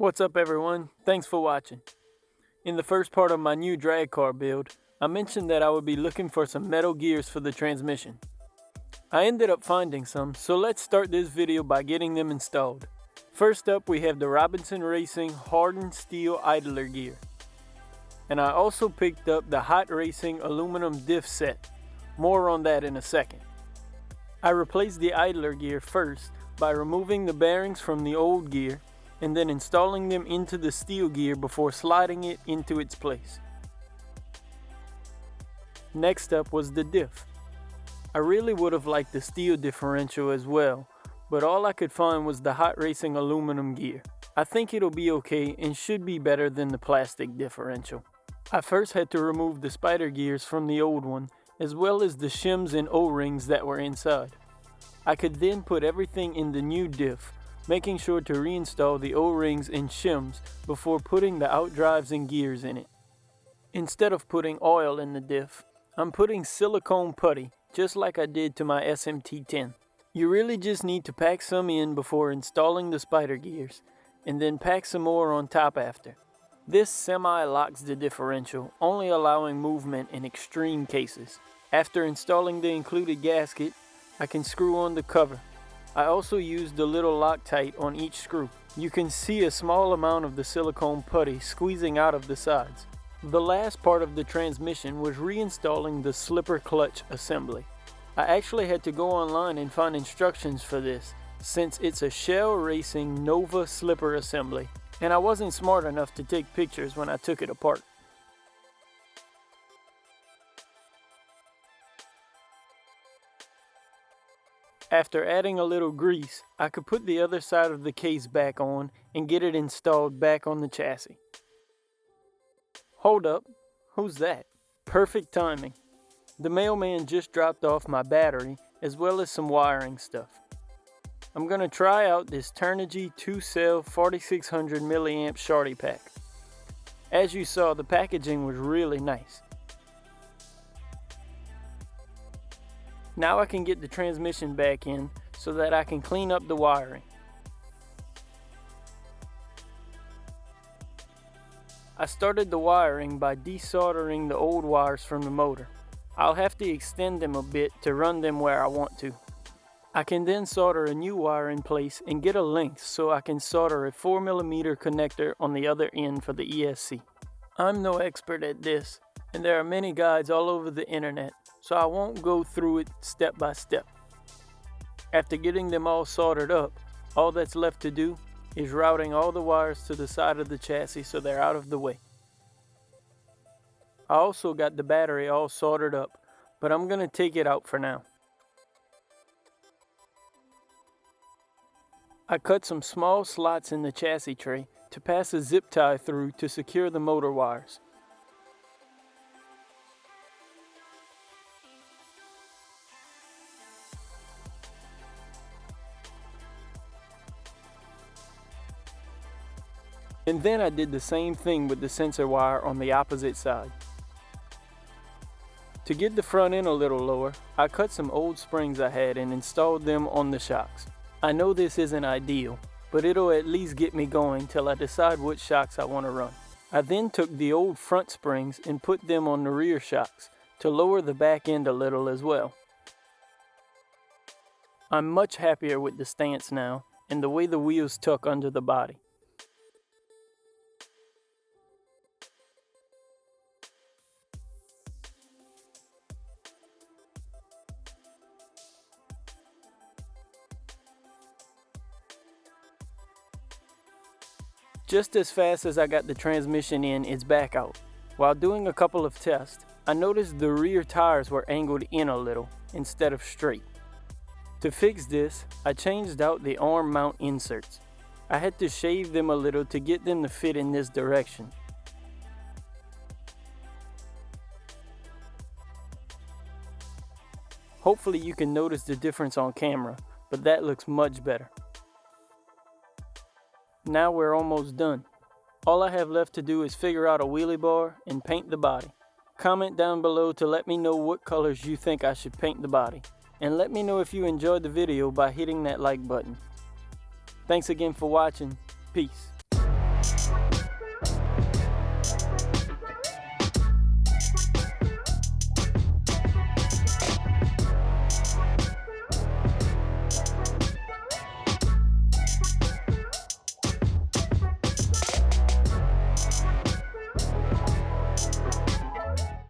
What's up everyone, thanks for watching. In the first part of my new drag car build, I mentioned that I would be looking for some metal gears for the transmission. I ended up finding some, so let's start this video by getting them installed. First up we have the Robinson Racing hardened steel idler gear. And I also picked up the Hot Racing aluminum diff set. More on that in a second. I replaced the idler gear first by removing the bearings from the old gear and then installing them into the steel gear before sliding it into its place. Next up was the diff. I really would have liked the steel differential as well, but all I could find was the Hot Racing aluminum gear. I think it'll be okay and should be better than the plastic differential. I first had to remove the spider gears from the old one, as well as the shims and O-rings that were inside. I could then put everything in the new diff, making sure to reinstall the O-rings and shims before putting the outdrives and gears in it. Instead of putting oil in the diff, I'm putting silicone putty, just like I did to my SMT10. You really just need to pack some in before installing the spider gears, and then pack some more on top after. This semi-locks the differential, only allowing movement in extreme cases. After installing the included gasket, I can screw on the cover. I also used the little Loctite on each screw. You can see a small amount of the silicone putty squeezing out of the sides. The last part of the transmission was reinstalling the slipper clutch assembly. I actually had to go online and find instructions for this, since it's a Shell Racing Nova slipper assembly, and I wasn't smart enough to take pictures when I took it apart. After adding a little grease, I could put the other side of the case back on and get it installed back on the chassis. Hold up, who's that? Perfect timing. The mailman just dropped off my battery as well as some wiring stuff. I'm going to try out this Turnigy 2-cell 4600 milliamp Shardy pack. As you saw, the packaging was really nice. Now I can get the transmission back in so that I can clean up the wiring. I started the wiring by desoldering the old wires from the motor. I'll have to extend them a bit to run them where I want to. I can then solder a new wire in place and get a length so I can solder a 4mm connector on the other end for the ESC. I'm no expert at this, and there are many guides all over the internet, so I won't go through it step by step. After getting them all soldered up, all that's left to do is routing all the wires to the side of the chassis so they're out of the way. I also got the battery all soldered up, but I'm going to take it out for now. I cut some small slots in the chassis tray to pass a zip tie through to secure the motor wires. And then I did the same thing with the sensor wire on the opposite side. To get the front end a little lower, I cut some old springs I had and installed them on the shocks. I know this isn't ideal, but it'll at least get me going till I decide what shocks I want to run. I then took the old front springs and put them on the rear shocks to lower the back end a little as well. I'm much happier with the stance now and the way the wheels tuck under the body. Just as fast as I got the transmission in, it's back out. While doing a couple of tests, I noticed the rear tires were angled in a little instead of straight. To fix this, I changed out the arm mount inserts. I had to shave them a little to get them to fit in this direction. Hopefully you can notice the difference on camera, but that looks much better. Now we're almost done. All I have left to do is figure out a wheelie bar and paint the body. Comment down below to let me know what colors you think I should paint the body. And let me know if you enjoyed the video by hitting that like button. Thanks again for watching. Peace.